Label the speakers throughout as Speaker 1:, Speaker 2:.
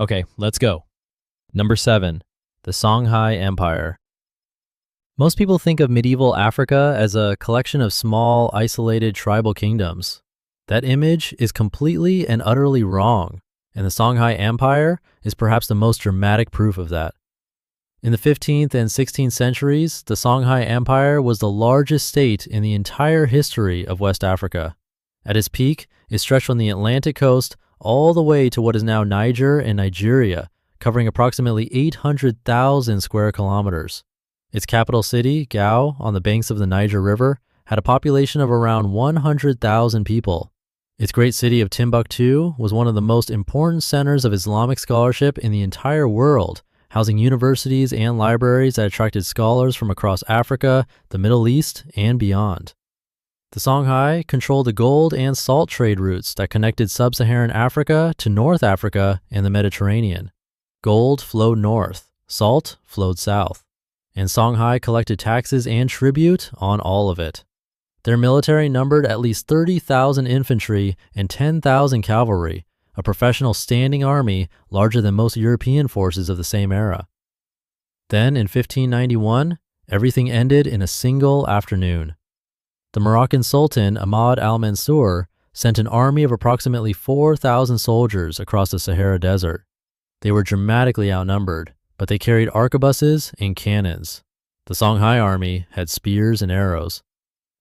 Speaker 1: Okay, let's go. Number 7. The Songhai Empire. Most people think of medieval Africa as a collection of small, isolated tribal kingdoms. That image is completely and utterly wrong, and the Songhai Empire is perhaps the most dramatic proof of that. In the 15th and 16th centuries, the Songhai Empire was the largest state in the entire history of West Africa. At its peak, it stretched from the Atlantic coast all the way to what is now Niger and Nigeria, covering approximately 800,000 square kilometers. Its capital city, Gao, on the banks of the Niger River, had a population of around 100,000 people. Its great city of Timbuktu was one of the most important centers of Islamic scholarship in the entire world, housing universities and libraries that attracted scholars from across Africa, the Middle East, and beyond. The Songhai controlled the gold and salt trade routes that connected sub-Saharan Africa to North Africa and the Mediterranean. Gold flowed north, salt flowed south, and Songhai collected taxes and tribute on all of it. Their military numbered at least 30,000 infantry and 10,000 cavalry, a professional standing army larger than most European forces of the same era. Then, in 1591, everything ended in a single afternoon. The Moroccan Sultan Ahmad al-Mansur sent an army of approximately 4,000 soldiers across the Sahara Desert. They were dramatically outnumbered, but they carried arquebuses and cannons. The Songhai army had spears and arrows.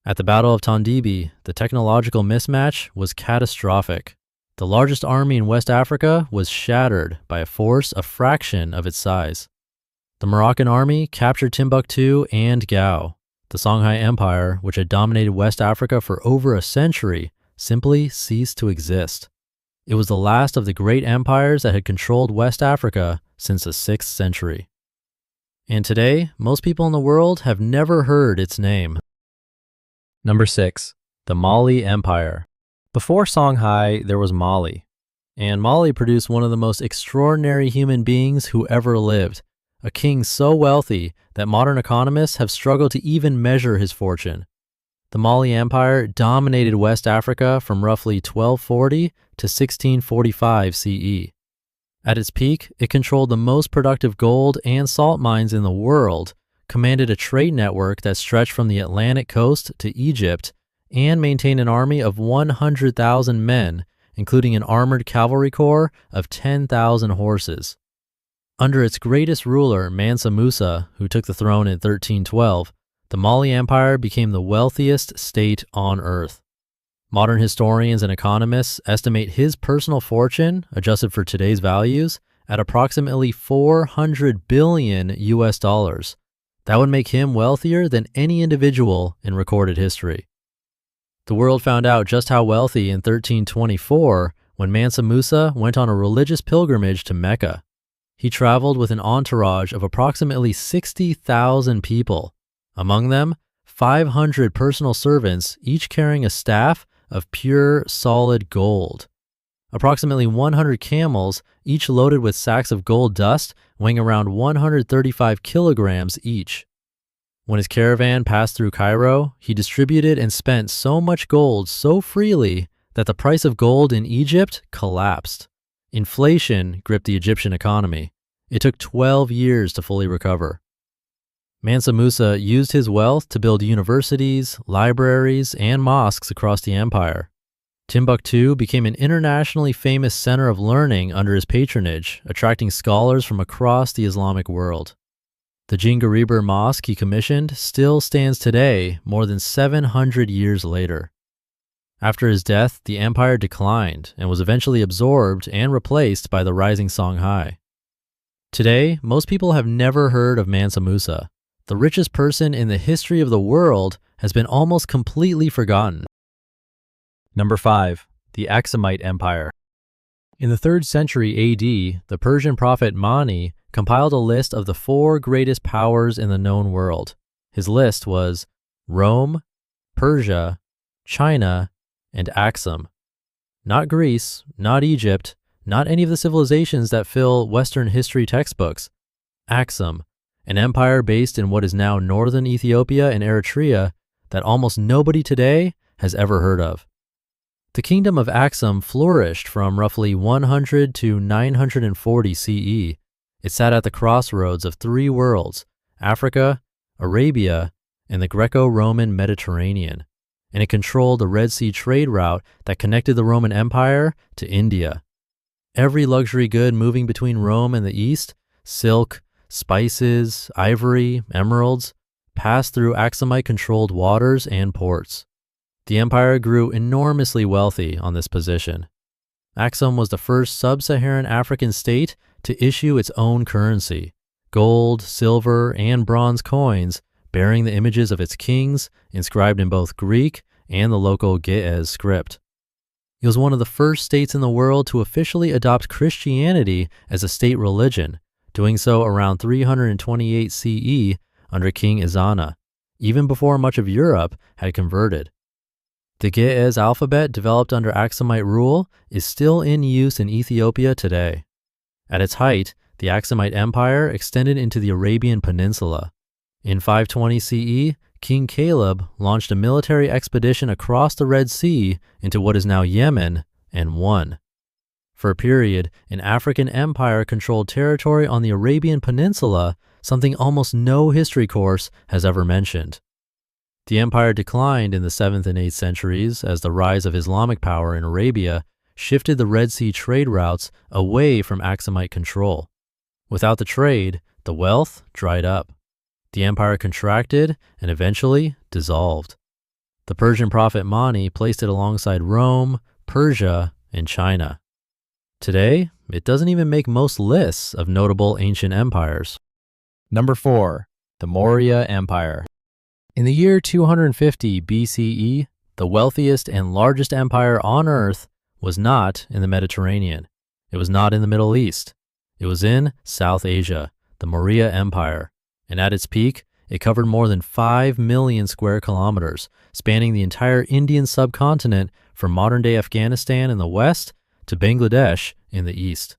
Speaker 1: At the Battle of Tondibi, the technological mismatch was catastrophic. The largest army in West Africa was shattered by a force a fraction of its size. The Moroccan army captured Timbuktu and Gao. The Songhai Empire, which had dominated West Africa for over a century, simply ceased to exist. It was the last of the great empires that had controlled West Africa since the 6th century. And today, most people in the world have never heard its name. Number 6. The Mali Empire. Before Songhai, there was Mali. And Mali produced one of the most extraordinary human beings who ever lived, a king so wealthy that modern economists have struggled to even measure his fortune. The Mali Empire dominated West Africa from roughly 1240 to 1645 CE. At its peak, it controlled the most productive gold and salt mines in the world, commanded a trade network that stretched from the Atlantic coast to Egypt, and maintained an army of 100,000 men, including an armored cavalry corps of 10,000 horses. Under its greatest ruler, Mansa Musa, who took the throne in 1312, the Mali Empire became the wealthiest state on earth. Modern historians and economists estimate his personal fortune, adjusted for today's values, at approximately $400 billion US. That would make him wealthier than any individual in recorded history. The world found out just how wealthy in 1324 when Mansa Musa went on a religious pilgrimage to Mecca. He traveled with an entourage of approximately 60,000 people. Among them, 500 personal servants, each carrying a staff of pure, solid gold. Approximately 100 camels, each loaded with sacks of gold dust, weighing around 135 kilograms each. When his caravan passed through Cairo, he distributed and spent so much gold so freely that the price of gold in Egypt collapsed. Inflation gripped the Egyptian economy. It took 12 years to fully recover. Mansa Musa used his wealth to build universities, libraries, and mosques across the empire. Timbuktu became an internationally famous center of learning under his patronage, attracting scholars from across the Islamic world. The Jingariber Mosque he commissioned still stands today, more than 700 years later. After his death, the empire declined and was eventually absorbed and replaced by the rising Songhai. Today, most people have never heard of Mansa Musa. The richest person in the history of the world has been almost completely forgotten. Number 5. The Aksumite Empire. In the 3rd century AD, the Persian prophet Mani compiled a list of the 4 greatest powers in the known world. His list was Rome, Persia, China, and Aksum. Not Greece, not Egypt, not any of the civilizations that fill Western history textbooks. Aksum, an empire based in what is now northern Ethiopia and Eritrea that almost nobody today has ever heard of. The kingdom of Axum flourished from roughly 100 to 940 CE. It sat at the crossroads of three worlds, Africa, Arabia, and the Greco-Roman Mediterranean, and it controlled the Red Sea trade route that connected the Roman Empire to India. Every luxury good moving between Rome and the East, silk, spices, ivory, emeralds, passed through Axumite-controlled waters and ports. The empire grew enormously wealthy on this position. Axum was the first sub-Saharan African state to issue its own currency, gold, silver, and bronze coins bearing the images of its kings inscribed in both Greek and the local Ge'ez script. It was one of the first states in the world to officially adopt Christianity as a state religion, doing so around 328 CE under King Izana, even before much of Europe had converted. The Ge'ez alphabet developed under Axumite rule is still in use in Ethiopia today. At its height, the Axumite Empire extended into the Arabian Peninsula. In 520 CE, King Caleb launched a military expedition across the Red Sea into what is now Yemen and won. For a period, an African empire controlled territory on the Arabian Peninsula, something almost no history course has ever mentioned. The empire declined in the 7th and 8th centuries as the rise of Islamic power in Arabia shifted the Red Sea trade routes away from Axumite control. Without the trade, the wealth dried up. The empire contracted and eventually dissolved. The Persian prophet Mani placed it alongside Rome, Persia, and China. Today, it doesn't even make most lists of notable ancient empires.
Speaker 2: Number 4. The Maurya Empire.
Speaker 1: In the year 250 BCE, the wealthiest and largest empire on Earth was not in the Mediterranean. It was not in the Middle East. It was in South Asia, the Maurya Empire. And at its peak, it covered more than 5 million square kilometers, spanning the entire Indian subcontinent from modern-day Afghanistan in the west to Bangladesh in the east.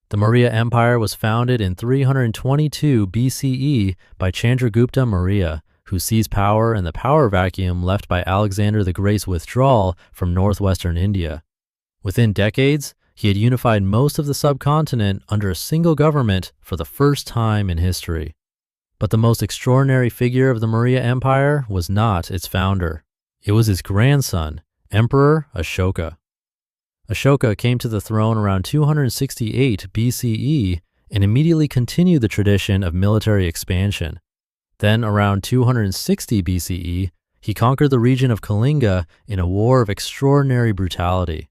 Speaker 1: The Maurya Empire was founded in 322 BCE by Chandragupta Maurya, who seized power in the power vacuum left by Alexander the Great's withdrawal from northwestern India. Within decades, he had unified most of the subcontinent under a single government for the first time in history. But the most extraordinary figure of the Maurya Empire was not its founder. It was his grandson, Emperor Ashoka. Ashoka came to the throne around 268 BCE and immediately continued the tradition of military expansion. Then, around 260 BCE, he conquered the region of Kalinga in a war of extraordinary brutality.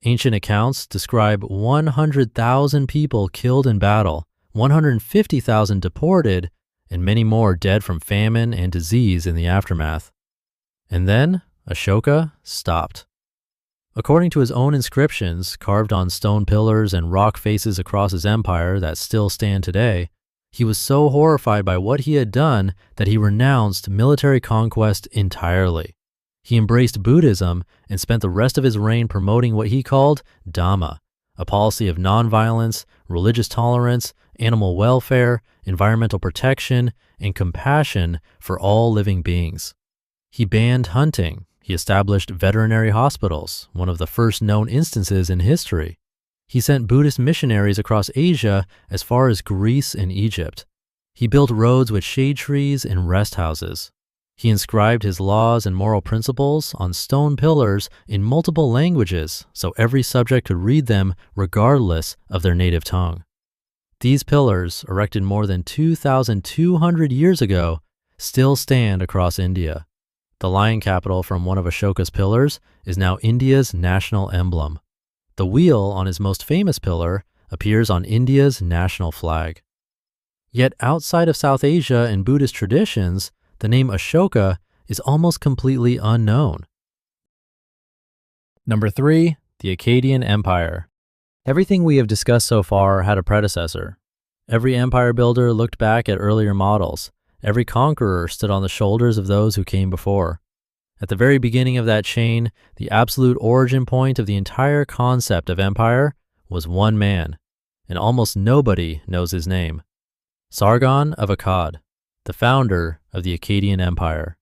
Speaker 1: Ancient accounts describe 100,000 people killed in battle, 150,000 deported, and many more dead from famine and disease in the aftermath. And then, Ashoka stopped. According to his own inscriptions carved on stone pillars and rock faces across his empire that still stand today, he was so horrified by what he had done that he renounced military conquest entirely. He embraced Buddhism and spent the rest of his reign promoting what he called Dhamma, a policy of nonviolence, religious tolerance, animal welfare, environmental protection, and compassion for all living beings. He banned hunting. He established veterinary hospitals, one of the first known instances in history. He sent Buddhist missionaries across Asia as far as Greece and Egypt. He built roads with shade trees and rest houses. He inscribed his laws and moral principles on stone pillars in multiple languages so every subject could read them regardless of their native tongue. These pillars, erected more than 2,200 years ago, still stand across India. The lion capital from one of Ashoka's pillars is now India's national emblem. The wheel on his most famous pillar appears on India's national flag. Yet outside of South Asia and Buddhist traditions, the name Ashoka is almost completely unknown.
Speaker 2: Number 3. The Akkadian Empire.
Speaker 1: Everything we have discussed so far had a predecessor. Every empire builder looked back at earlier models. Every conqueror stood on the shoulders of those who came before. At the very beginning of that chain, the absolute origin point of the entire concept of empire was one man, and almost nobody knows his name. Sargon of Akkad, the founder of the Akkadian Empire.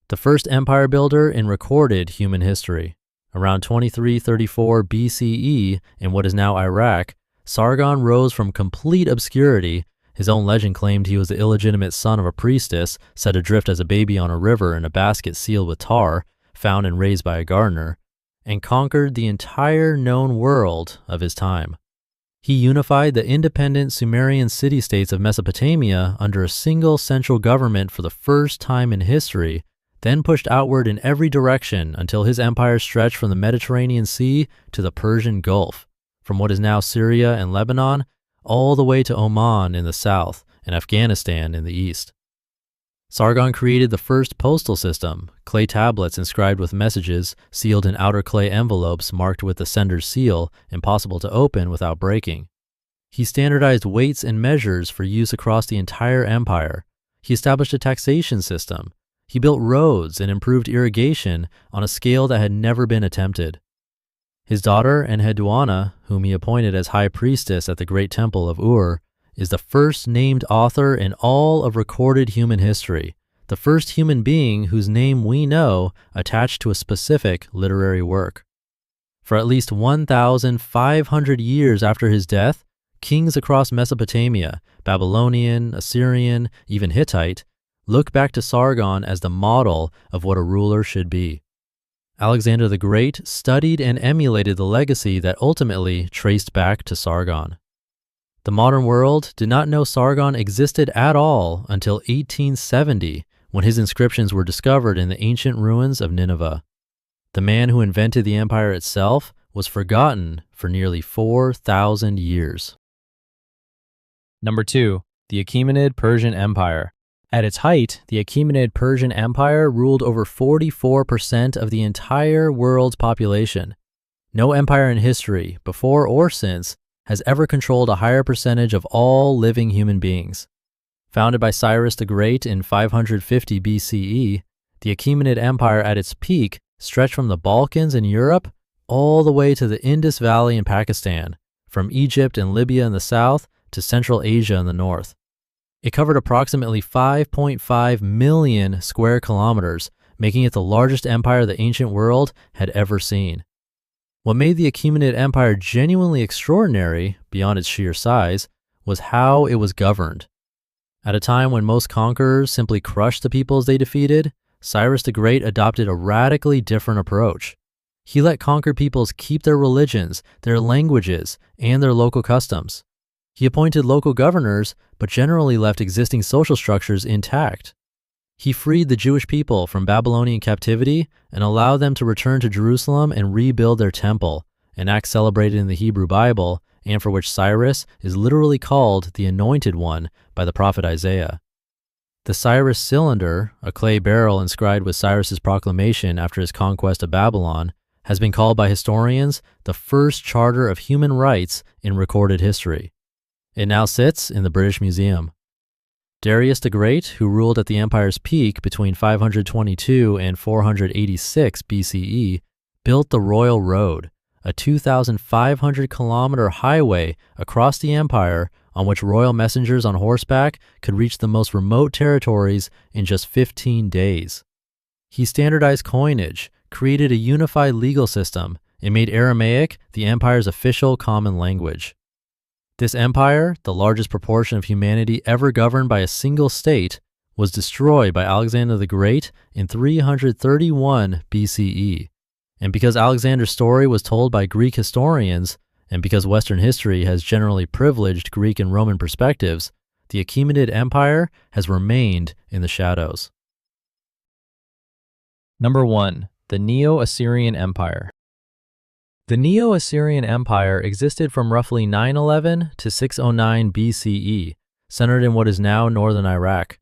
Speaker 1: The first empire builder in recorded human history, Around 2334 BCE, in what is now Iraq, Sargon rose from complete obscurity. His own legend claimed he was the illegitimate son of a priestess set adrift as a baby on a river in a basket sealed with tar, found and raised by a gardener, and conquered the entire known world of his time. He unified the independent Sumerian city-states of Mesopotamia under a single central government for the first time in history, then pushed outward in every direction until his empire stretched from the Mediterranean Sea to the Persian Gulf, from what is now Syria and Lebanon, all the way to Oman in the south and Afghanistan in the east. Sargon created the first postal system, clay tablets inscribed with messages sealed in outer clay envelopes marked with the sender's seal, impossible to open without breaking. He standardized weights and measures for use across the entire empire. He established a taxation system. He built roads and improved irrigation on a scale that had never been attempted. His daughter Enheduanna, whom he appointed as high priestess at the great temple of Ur, is the first named author in all of recorded human history, the first human being whose name we know attached to a specific literary work. For at least 1,500 years after his death, kings across Mesopotamia, Babylonian, Assyrian, even Hittite, look back to Sargon as the model of what a ruler should be. Alexander the Great studied and emulated the legacy that ultimately traced back to Sargon. The modern world did not know Sargon existed at all until 1870, when his inscriptions were discovered in the ancient ruins of Nineveh. The man who invented the empire itself was forgotten for nearly 4,000 years.
Speaker 2: Number 2. The Achaemenid Persian Empire. At its height, the Achaemenid Persian Empire ruled over 44% of the entire world's population. No empire in history, before or since, has ever controlled a higher percentage of all living human beings. Founded by Cyrus the Great in 550 BCE, the Achaemenid Empire at its peak stretched from the Balkans in Europe all the way to the Indus Valley in Pakistan, from Egypt and Libya in the south to Central Asia in the north. It covered approximately 5.5 million square kilometers, making it the largest empire the ancient world had ever seen. What made the Achaemenid Empire genuinely extraordinary, beyond its sheer size, was how it was governed. At a time when most conquerors simply crushed the peoples they defeated, Cyrus the Great adopted a radically different approach. He let conquered peoples keep their religions, their languages, and their local customs. He appointed local governors, but generally left existing social structures intact. He freed the Jewish people from Babylonian captivity and allowed them to return to Jerusalem and rebuild their temple, an act celebrated in the Hebrew Bible and for which Cyrus is literally called the Anointed One by the prophet Isaiah. The Cyrus cylinder, a clay barrel inscribed with Cyrus's proclamation after his conquest of Babylon, has been called by historians the first charter of human rights in recorded history. It now sits in the British Museum. Darius the Great, who ruled at the empire's peak between 522 and 486 BCE, built the Royal Road, a 2,500-kilometer highway across the empire on which royal messengers on horseback could reach the most remote territories in just 15 days. He standardized coinage, created a unified legal system, and made Aramaic the empire's official common language. This empire, the largest proportion of humanity ever governed by a single state, was destroyed by Alexander the Great in 331 BCE. And because Alexander's story was told by Greek historians, and because Western history has generally privileged Greek and Roman perspectives, the Achaemenid Empire has remained in the shadows. Number 1. The Neo-Assyrian Empire. The Neo-Assyrian Empire existed from roughly 911 to 609 BCE, centered in what is now northern Iraq.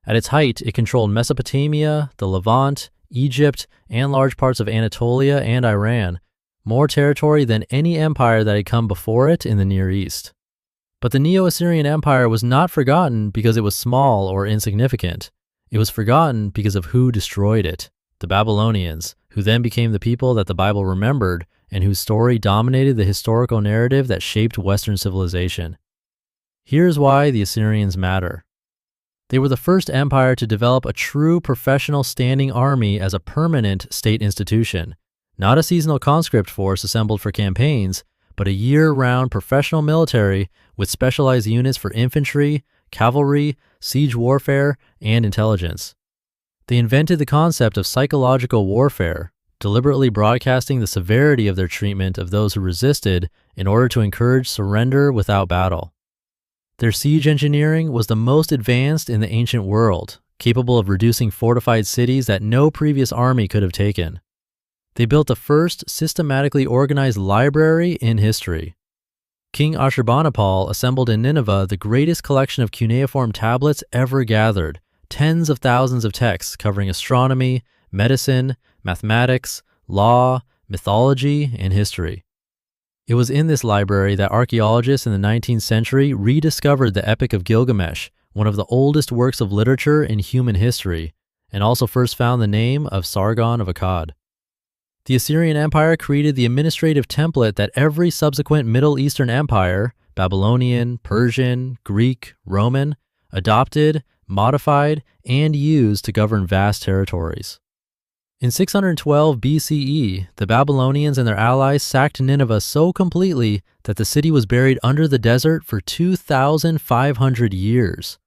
Speaker 2: At its height, it controlled Mesopotamia, the Levant, Egypt, and large parts of Anatolia and Iran, more territory than any empire that had come before it in the Near East. But the Neo-Assyrian Empire was not forgotten because it was small or insignificant. It was forgotten because of who destroyed it, the Babylonians, who then became the people that the Bible remembered and whose story dominated the historical narrative that shaped Western civilization. Here's why the Assyrians matter. They were the first empire to develop a true professional standing army as a permanent state institution,
Speaker 1: Not a seasonal conscript force assembled for campaigns, but a year-round professional military with specialized units for infantry, cavalry, siege warfare, and intelligence. They invented the concept of psychological warfare, deliberately broadcasting the severity of their treatment of those who resisted in order to encourage surrender without battle. Their siege engineering was the most advanced in the ancient world, capable of reducing fortified cities that no previous army could have taken. They built the first systematically organized library in history. King Ashurbanipal assembled in Nineveh the greatest collection of cuneiform tablets ever gathered, tens of thousands of texts covering astronomy, medicine, mathematics, law, mythology, and history. It was in this library that archaeologists in the 19th century rediscovered the Epic of Gilgamesh, one of the oldest works of literature in human history, and also first found the name of Sargon of Akkad. The Assyrian Empire created the administrative template that every subsequent Middle Eastern empire, Babylonian, Persian, Greek, Roman, adopted, modified, and used to govern vast territories. In 612 BCE, the Babylonians and their allies sacked Nineveh so completely that the city was buried under the desert for 2,500 years.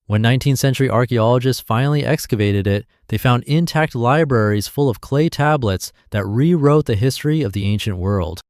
Speaker 1: When 19th century archaeologists finally excavated it, they found intact libraries full of clay tablets that rewrote the history of the ancient world.